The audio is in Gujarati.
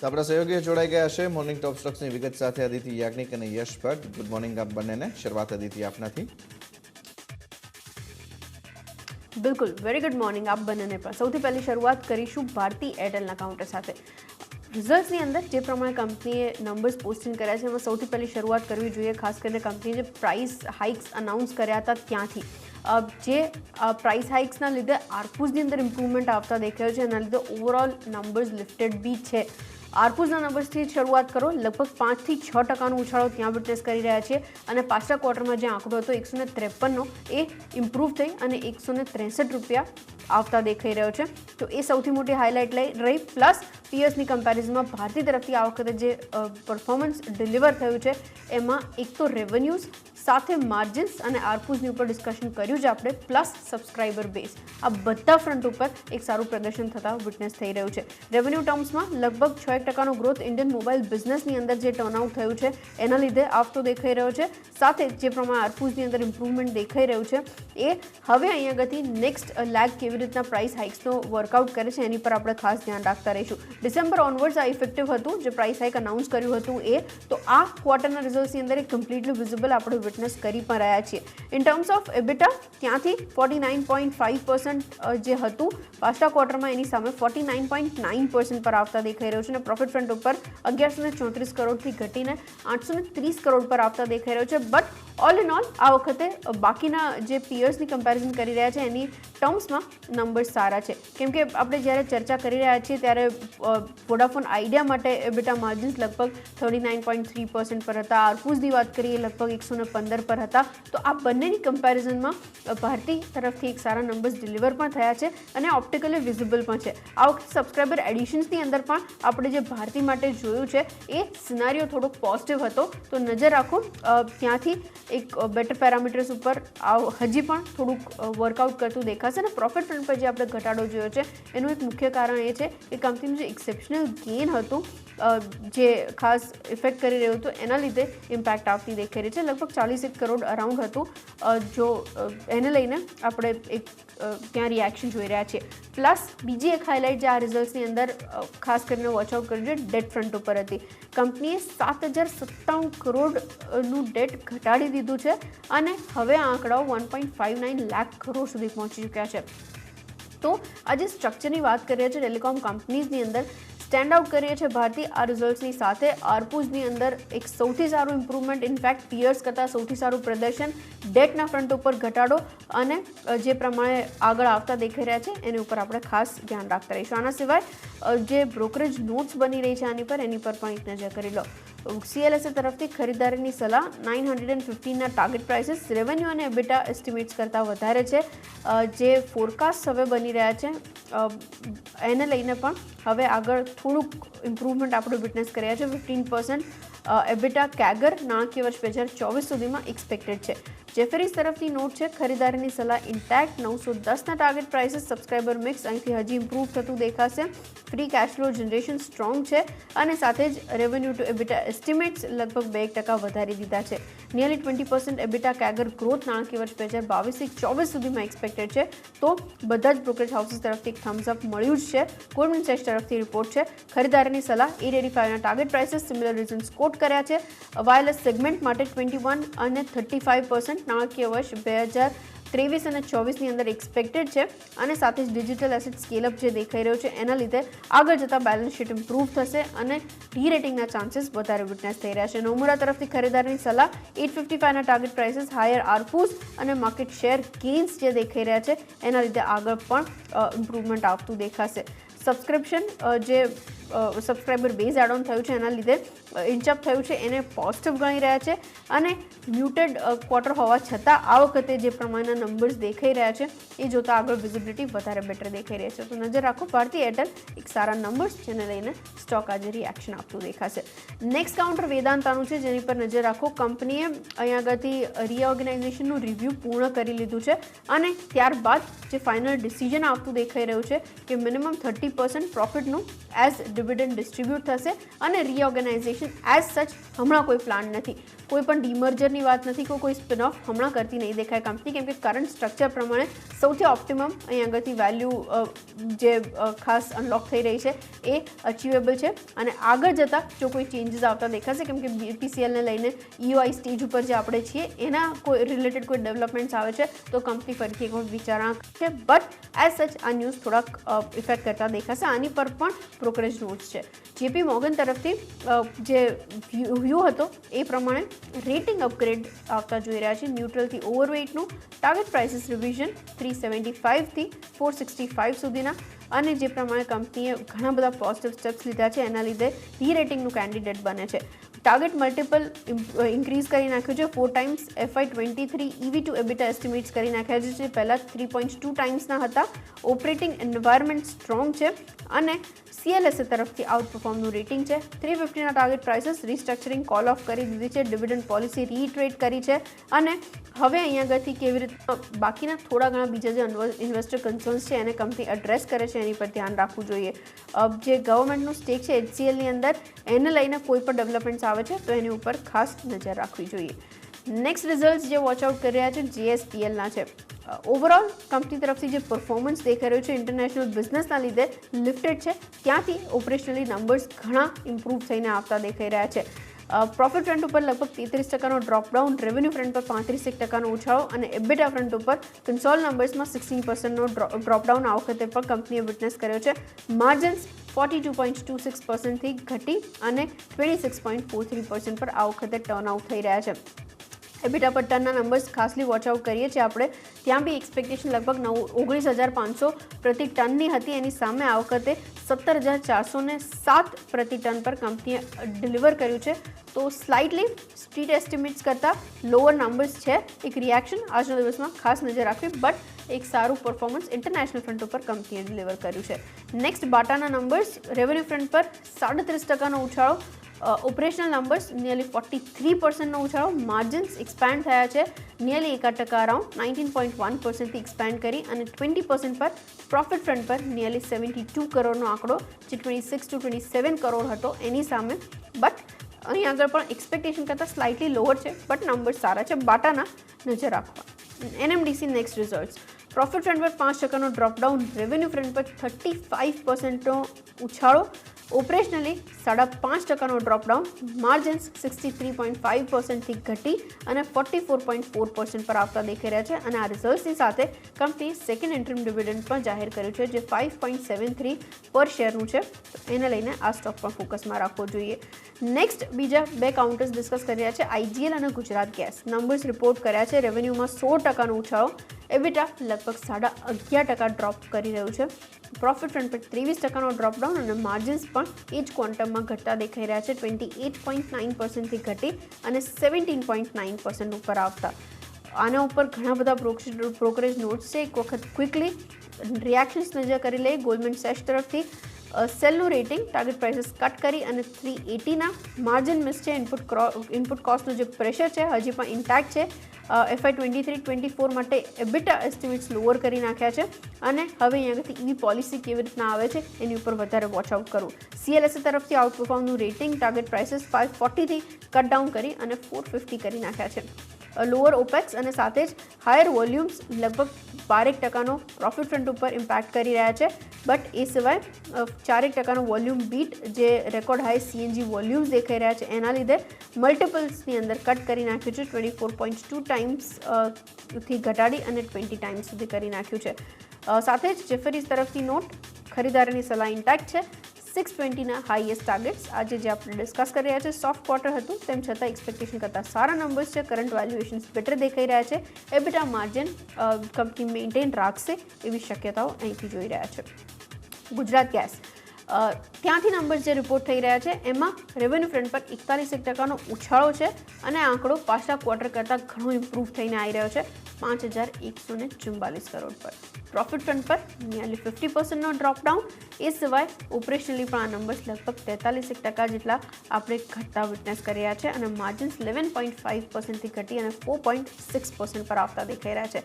તો આપણા સહયોગીઓ જોડાઈ ગયા છે મોર્નિંગ ટોપ સ્ટોક્સની વિગત સાથે અદિતિ યાજ્ઞિક અને યશ ભટ્ટ. ગુડ મોર્નિંગ આપ બંનેને. શરૂઆત અદિતિ આપનાથી. બિલકુલ, વેરી ગુડ મોર્નિંગ આપ બંનેને. પણ સૌથી પહેલી શરૂઆત કરીશું ભારતી એરટેલના કાઉન્ટર સાથે. રિઝલ્ટ્સની અંદર જે પ્રમાણે કંપનીએ નંબર્સ પોસ્ટિંગ કર્યા છે એમાં સૌથી પહેલી શરૂઆત કરવી જોઈએ ખાસ કરીને કંપનીએ જે પ્રાઇસ હાઇક્સ અનાઉન્સ કર્યા હતા ત્યાંથી. જે પ્રાઇસ હાઇક્સના લીધે આરપુસની અંદર ઇમ્પ્રુવમેન્ટ આવતા દેખાયો છે, એના લીધે ઓવરઓલ નંબર્સ લિફ્ટેડ બી છે. આરપુસના નંબર્સથી શરૂઆત કરો, લગભગ 5 થી 6% ઉછાળો ત્યાં વિટનેસ કરી રહ્યા છે અને પાછલા ક્વાર્ટરમાં જે આંકડો હતો 153નો એ ઇમ્પ્રૂવ થઈ અને ₹163 આવતા દેખાઈ રહ્યો છે. તો એ સૌથી મોટી હાઇલાઇટ રહી. પ્લસ પીએસની કમ્પેરિઝનમાં ભારતી તરફથી આ વખતે જે પરફોર્મન્સ ડિલિવર થયું છે એમાં એક તો રેવન્યુઝ સાથે માર્જિન્સ અને આરપુસની ઉપર ડિસ્કશન કર્યું છે આપણે, પ્લસ સબસ્ક્રાઇબર બેઝ, આ બધા ફ્રન્ટ ઉપર એક સારું પ્રદર્શન થતા વિટનેસ થઈ રહ્યું છે. રેવન્યુ ટર્મ્સમાં લગભગ 6% ગ્રોથ ઇન્ડિયન મોબાઈલ બિઝનેસની અંદર જે ટર્નઆઉટ થયું છે એના લીધે આવતો દેખાઈ રહ્યો છે. સાથે જે પ્રમાણે આરપુસની અંદર ઇમ્પ્રુવમેન્ટ દેખાઈ રહ્યું છે એ હવે અહીંયા આગળથી નેક્સ્ટ લેગ કેવી રીતના પ્રાઇસ હાઇક્સનો વર્કઆઉટ કરે છે એની પર આપણે ખાસ ધ્યાન રાખતા રહીશું. ડિસેમ્બર ઓનવર્ડ્સ આ ઇફેક્ટિવ હતું જે પ્રાઇસ હાઇક અનાઉન્સ કર્યું હતું એ, તો આ ક્વાર્ટરના રિઝલ્ટ્સની અંદર એ કમ્પ્લીટલી વિઝિબલ આપણે વિટનેસ કરી પણ રહ્યા છીએ. ઇન ટર્મ્સ ઓફ એબિટા ત્યાંથી 49.5% જે હતું પાછલા ક્વાર્ટરમાં એની સામે 49.9% પર આવતા દેખાઈ રહ્યું છે અને પ્રોફિટ ફ્રન્ટ ઉપર 1134 કરોડથી ઘટીને 830 કરોડ પર આવતા દેખાઈ રહ્યો છે. બટ ઓલ ઇન ઓલ આ વખતે બાકીના જે પિયર્સની કમ્પેરિઝન કરી રહ્યા છે એની ટર્મ્સમાં નંબર્સ સારા છે. કેમ કે આપણે જ્યારે ચર્ચા કરી રહ્યા છીએ ત્યારે વોડાફોન આઈડિયા માટે એબિટા માર્જિન્સ લગભગ 39.3% પર હતા. આરપુસની વાત કરીએ લગભગ 115 પર હતા. તો આ બંનેની કમ્પેરિઝનમાં ભારતી તરફથી એક સારા નંબર્સ ડિલિવર પણ થયા છે અને ઓપ્ટિકલી વિઝિબલ પણ છે. આ વખતે સબસ્ક્રાઇબર એડિશન્સની અંદર પણ આપણે જે ભારતી માટે જોયું છે એ સિનારીઓ થોડોક પોઝિટિવ હતો, તો નજર રાખો ત્યાંથી એક બેટર પેરામીટર્સ ઉપર હજી પણ થોડુંક વર્કઆઉટ કરતું દેખાશે. અને પ્રોફિટ ફ્રન્ટ પર જે આપણે ઘટાડો જોયો છે એનું એક મુખ્ય કારણ એ છે કે કંપનીનું જે એક્સેપ્શનલ ગેઇન હતું જે ખાસ ઇફેક્ટ કરી રહ્યું હતું એના લીધે ઇમ્પેક્ટ આવતી દેખાઈ રહી છે. લગભગ 41 કરોડ અરાઉન્ડ હતું, જો એને લઈને આપણે એક ત્યાં રિએક્શન જોઈ રહ્યા છીએ. પ્લસ બીજી એક હાઇલાઇટ જે આ રિઝલ્ટ્સની અંદર ખાસ કરીને વોચઆઉટ કર્યું છે ડેટ ફ્રન્ટ ઉપર હતી. કંપનીએ 7,097 કરોડનું ડેટ ઘટાડી દીધું છે અને હવે આ આંકડાઓ 1.59 લાખ કરોડ સુધી પહોંચી ચૂક્યા છે. તો આજે સ્ટ્રક્ચરની વાત કરીએ છીએ ટેલિકોમ કંપનીઝની અંદર સ્ટેન્ડ આઉટ કરીએ છીએ ભારતી આ રિઝલ્ટ્સની સાથે. આરપુસની અંદર એક સૌથી સારું ઇમ્પ્રુવમેન્ટ, ઇનફેક્ટ પિયર્સ કરતાં સૌથી સારું પ્રદર્શન, ડેટના ફ્રન્ટ ઉપર ઘટાડો અને જે પ્રમાણે આગળ આવતા દેખાઈ રહ્યા છે એની ઉપર આપણે ખાસ ધ્યાન રાખતા રહીશું. આના સિવાય જે બ્રોકરેજ નોટ્સ બની રહી છે આની પર એની પર પણ એક નજર કરી લો. CLSA તરફથી ખરીદારીની સલાહ 915ના ટાર્ગેટ પ્રાઇસીસ રેવન્યુ અને એબિટા એસ્ટિમેટ્સ કરતાં વધારે છે. જે ફોરકાસ્ટ હવે બની રહ્યા છે એને લઈને પણ હવે આગળ થોડુંક ઇમ્પ્રુવમેન્ટ આપણે વિટનેસ કર્યા છે. 15% એબિટા કેગર નાણાકીય વર્ષ 2024 સુધીમાં એક્સપેક્ટેડ છે. જેફરીઝ તરફથી નોટ છે ખરીદારીની સલાહ ઇન્ટેક્ટ, 910ના ટાર્ગેટ પ્રાઇસીસ, સબસ્ક્રાઇબર મિક્સ અહીંથી હજી ઇમ્પ્રૂવ થતું દેખાશે. Free cash flow generation strong છે અને સાથે જ રેવન્યુ ટુ એબિટા એસ્ટિમેટ્સ લગભગ 2% વધારી દીધા છે. નિયરલી 20% એબિટા કેગર ગ્રોથ નાણાકીય વર્ષ 2022-24 સુધીમાં એક્સપેક્ટેડ છે. તો બધા જ બ્રોકરેજ હાઉસીસ તરફથી એક થમ્સ અપ મળ્યું જ છે. ગોલ્ડમેન સેક્સ તરફથી રિપોર્ટ છે ખરીદારીની સલાહ A85ના ટાર્ગેટ પ્રાઇસીસ સિમિલર રીઝન્સ કોટ કર્યા છે. વાયરલેસ સેગમેન્ટ માટે 21 અને 35% નાણાકીય વર્ષ 2023 અને 24ની અંદર એક્સપેક્ટેડ છે અને સાથે જ ડિજિટલ એસેટ સ્કેલઅપ જે દેખાઈ રહ્યો છે એના લીધે આગળ જતાં બેલેન્સ શીટ ઇમ્પ્રૂવ થશે અને રી-રેટિંગના ચાન્સીસ વધારે વિટનેસ થઈ રહ્યા છે. નોમુરા તરફથી ખરીદારીની સલાહ 855ના ટાર્ગેટ પ્રાઇસીસ, હાયર આરપુસ અને માર્કેટ શેર ગેઇન્સ જે દેખાઈ રહ્યા છે એના લીધે આગળ પણ ઇમ્પ્રુવમેન્ટ આવતું દેખાશે. સબસ્ક્રિપ્શન જે સબસ્ક્રાઇબર બેઝ એડ ઓન થયું છે એના લીધે ઇન્ચઅપ થયું છે એને પોઝિટિવ ગણી રહ્યા છે અને મ્યુટેડ ક્વાર્ટર હોવા છતાં આ વખતે જે પ્રમાણેના નંબર્સ દેખાઈ રહ્યા છે એ જોતાં આગળ વિઝિબિલિટી વધારે બેટર દેખાઈ રહી છે. તો નજર રાખો ભારતી એરટેલ એક સારા નંબર્સ જેને લઈને સ્ટોક આજે રિએક્શન આપતું દેખાશે. નેક્સ્ટ કાઉન્ટર વેદાંતાનું છે જેની પર નજર રાખો. કંપનીએ અહીંયા આગળથી રીઓર્ગેનાઇઝેશનનું રિવ્યૂ પૂર્ણ કરી લીધું છે અને ત્યારબાદ જે ફાઇનલ ડિસિઝન આવતું દેખાઈ રહ્યું છે કે મિનિમમ 30% પ્રોફિટનું એઝ ડિવિડન્ડ ડિસ્ટ્રીબ્યુટ થશે અને રીઓર્ગેનાઇઝેશન એક્વિઝિશન એઝ સચ હમણાં કોઈ પ્લાન નથી, કોઈ પણ ડીમર્જરની વાત નથી, કોઈ સ્પિન ઓફ હમણાં કરતી નહીં દેખાય કંપની, કેમ કે કરંટ સ્ટ્રક્ચર પ્રમાણે સૌથી ઓપ્ટિમમ અહીં આગળથી વેલ્યુ જે ખાસ અનલોક થઈ રહી છે એ અચીવેબલ છે. અને આગળ જતાં જો કોઈ ચેન્જીસ આવતા દેખાશે, કેમ કે BPCLને લઈને EOI સ્ટેજ ઉપર જે આપણે છીએ એના કોઈ રિલેટેડ કોઈ ડેવલપમેન્ટ્સ આવે છે તો કંપની ફરીથી એક વખત વિચારણા છે. બટ એઝ સચ આ ન્યૂઝ થોડાક ઇફેક્ટ કરતા દેખાશે. આની પર પણ બ્રોકરેજ નોટ્સ છે. JP મોર્ગન તરફથી જે વ્યૂ હતો એ પ્રમાણે રેટિંગ અપગ્રેડ આવતા જોઈ રહ્યા છે. ન્યુટ્રલથી ઓવરવેઇટનું ટાર્ગેટ પ્રાઇસીસ રિવિઝન 375થી 465 સુધીના, અને જે પ્રમાણે કંપનીએ ઘણા બધા પોઝિટિવ સ્ટેપ્સ લીધા છે એના લીધે રી-રેટિંગનું કેન્ડિડેટ બને છે. ટાર્ગેટ મલ્ટિપલ ઇન્ક્રીઝ કરી નાખ્યું છે. 4 times FY23 EV to EBITDA estimates કરી નાખ્યા છે, જે પહેલાં 3.2 ટાઈમ્સના હતા. ઓપરેટિંગ એન્વાયરમેન્ટ સ્ટ્રોંગ છે અને CLSA તરફથી આઉટ પરફોર્મનું રેટિંગ છે. 350ના target prices restructuring call off કરી દીધી છે. ડિવિડન્ડ પોલિસી રીઇટરેટ કરી છે અને હવે અહીંયા આગળથી કેવી રીતે બાકીના થોડા ઘણા બીજા જે ઇન્વેસ્ટર કન્સર્ન્સ છે એને કંપની એડ્રેસ કરે છે એની પર ધ્યાન રાખવું જોઈએ. જે ગવર્મેન્ટનું સ્ટેક છે HCLની અંદર એને લઈને કોઈ પણ ડેવલપમેન્ટ્સ આવે છે તો એની ઉપર ખાસ નજર રાખવી જોઈએ. નેક્સ્ટ રિઝલ્ટ જે વોચ આઉટ કરી રહ્યા છે JSPLના છે. ઓવરઓલ કંપની તરફથી જે પરફોર્મન્સ દેખાઈ રહ્યું છે ઇન્ટરનેશનલ બિઝનેસના લીધે લિફ્ટેડ છે, ત્યાંથી ઓપરેશનલી નંબર્સ ઘણા ઇમ્પ્રૂવ થઈને આવતા દેખાઈ રહ્યા છે. પ્રોફિટ ફ્રન્ટ ઉપર લગભગ 33% ડ્રોપડાઉન, રેવન્યુ ફ્રન્ટ પર 35% ઉછાળો અને EBITDA ફ્રન્ટ ઉપર કન્સોલ નંબર્સમાં 16% ડ્રોપડાઉન આ વખતે પણ કંપનીએ વિટનેસ કર્યો છે. માર્જિન્સ 42.26%થી ઘટી અને 26.43% પર આ વખતે ટર્ન આઉટ થઈ રહ્યા છે. EBITDA પર ટનના નંબર્સ ખાસલી વોચ આઉટ કરીએ છીએ આપણે, ત્યાં બી એક્સપેક્ટેશન લગભગ 19,500 પ્રતિ ટનની હતી, એની સામે આ વખતે 17,407 પ્રતિ ટન પર કંપનીએ ડિલિવર કર્યું છે. તો સ્લાઇટલી સ્ટ્રીટ એસ્ટિમેટ્સ કરતાં લોઅર નંબર્સ છે. એક રિએક્શન આજના દિવસમાં ખાસ નજર રાખવી, બટ એક સારું પરફોર્મન્સ ઇન્ટરનેશનલ ફ્રન્ટ ઉપર કંપનીએ ડિલિવર કર્યું છે. નેક્સ્ટ બાટાના નંબર્સ, રેવન્યુ ફ્રન્ટ પર 37% ઉછાળો, ઓપરેશનલ નંબર્સ નિયરલી 43%નો ઉછાળો, માર્જિન્સ એક્સપેન્ડ થયા છે નિયરલી 1% અરાઉન્ડ 19.1%થી એક્સપેન્ડ કરી અને 20% પર પ્રોફિટ ફ્રન્ટ પર નિયરલી 72 કરોડનો આંકડો જે 26 to 27 કરોડ હતો એની સામે. બટ અહીં આગળ પણ એક્સપેક્ટેશન કરતાં સ્લાઇટલી લોઅર છે, બટ નંબર સારા છે. બાટાના નજર રાખવા. NMDC next results. Profit front પર 5%નો ડ્રોપડાઉન, રેવન્યુ ફ્રન્ટ પર 35%નો ઉછાળો, ઓપરેશનલી 5.5%નો ડ્રોપડાઉન, માર્જિન્સ 63.5%થી ઘટી અને 44.4% પર આવતા દેખાઈ રહ્યા છે. અને આ રિઝલ્ટ્સની સાથે કંપનીએ સેકન્ડ ઇન્ટરિમ ડિવિડન્ડ પણ જાહેર કર્યું છે જે 5.73 પર શેરનું છે. એને લઈને આ સ્ટોક પણ ફોકસમાં રાખવો જોઈએ. નેક્સ્ટ બીજા બે કાઉન્ટર્સ ડિસ્કસ કરી રહ્યા છે. IGL અને ગુજરાત ગેસ નંબર્સ રિપોર્ટ કર્યા છે. રેવન્યુમાં 16%નો ઉછાળો, EBITDA લગભગ 11.5% ડ્રોપ કરી રહ્યું છે. પ્રોફિટ ફ્રન્ટ પર 23%નો ડ્રોપડાઉન અને માર્જિન્સ પણ એ જ ક્વોન્ટમમાં ઘટતા દેખાઈ રહ્યા છે. 28.9%થી ઘટી અને 17.9% ઉપર આવતા. આના ઉપર ઘણા બધા બ્રોકરેજ નોટ્સ છે. એક વખત ક્વિકલી રિએક્શન્સ નજર કરી લઈએ. ગોલ્ડમેન સેશ તરફથી સેલનું રેટિંગ ટાર્ગેટ પ્રાઇસીસ કટ કરી અને 380ના માર્જિન મિસ છે. ઇનપુટ કોસ્ટનું જે પ્રેશર છે હજી પણ ઇન્ટેક્ટ છે. FY23-24 માટે EBITDA એસ્ટિમેટ્સ લોઅર કરી નાખ્યા છે અને હવે અહીંયાથી EV પોલિસી કેવી રીતના આવે છે એની ઉપર વધારે વોચ આઉટ કરવું. CLSA તરફથી આઉટ પરફોર્મનું રેટિંગ ટાર્ગેટ પ્રાઇસીસ 540થી કટ ડાઉન કરી અને 450 કરી નાખ્યા છે. લોઅર ઓપેક્સ અને સાથે જ હાયર વોલ્યુમ્સ લગભગ 12% પ્રોફિટ ફ્રન્ટ ઉપર ઇમ્પેક્ટ કરી રહ્યા છે. બટ એ સિવાય 4% વોલ્યુમ બીટ જે રેકોર્ડ હાઈ CNG વોલ્યુમ્સ દેખાઈ રહ્યા છે એના લીધે મલ્ટિપલ્સની અંદર કટ કરી નાખ્યું છે. 24.2 ટાઈમ્સથી ઘટાડી અને 20 ટાઈમ્સ સુધી કરી નાખ્યું છે. સાથે જ જેફરીઝ તરફથી નોટ, ખરીદારીની સલાહ ઇન્ટેક્ટ છે. 620ના હાઈએસ્ટ ટાર્ગેટ્સ આજે જે આપણે ડિસ્કસ કરી રહ્યા છે. સોફ્ટ ક્વાર્ટર હતું તેમ છતાં એક્સપેક્ટેશન કરતાં સારા નંબર્સ છે. કરંટ વેલ્યુએશન્સ બેટર દેખાઈ રહ્યા છે. EBITDA માર્જિન કંપની મેન્ટેન રાખશે એવી શક્યતાઓ અહીંથી જોઈ રહ્યા છે. ગુજરાત ગેસ ત્યાંથી નંબર્સ જે રિપોર્ટ થઈ રહ્યા છે એમાં રેવન્યુ ફ્રન્ટ પર 41% ઉછાળો છે અને આંકડો પાછલા ક્વાર્ટર કરતાં ઘણો ઇમ્પ્રૂવ થઈને આવી રહ્યો છે 5,144 કરોડ પર. પ્રોફિટ ફ્રન્ટ પર નિયરલી 50%નો ડ્રોપડાઉન. એ સિવાય ઓપરેશનલી પણ આ નંબર્સ લગભગ 43% જેટલા આપણે ઘટતા વિટનેસ કર્યા છે અને માર્જિન્સ 11.5%થી ઘટી અને 4.6% પર આવતા દેખાઈ રહ્યા છે.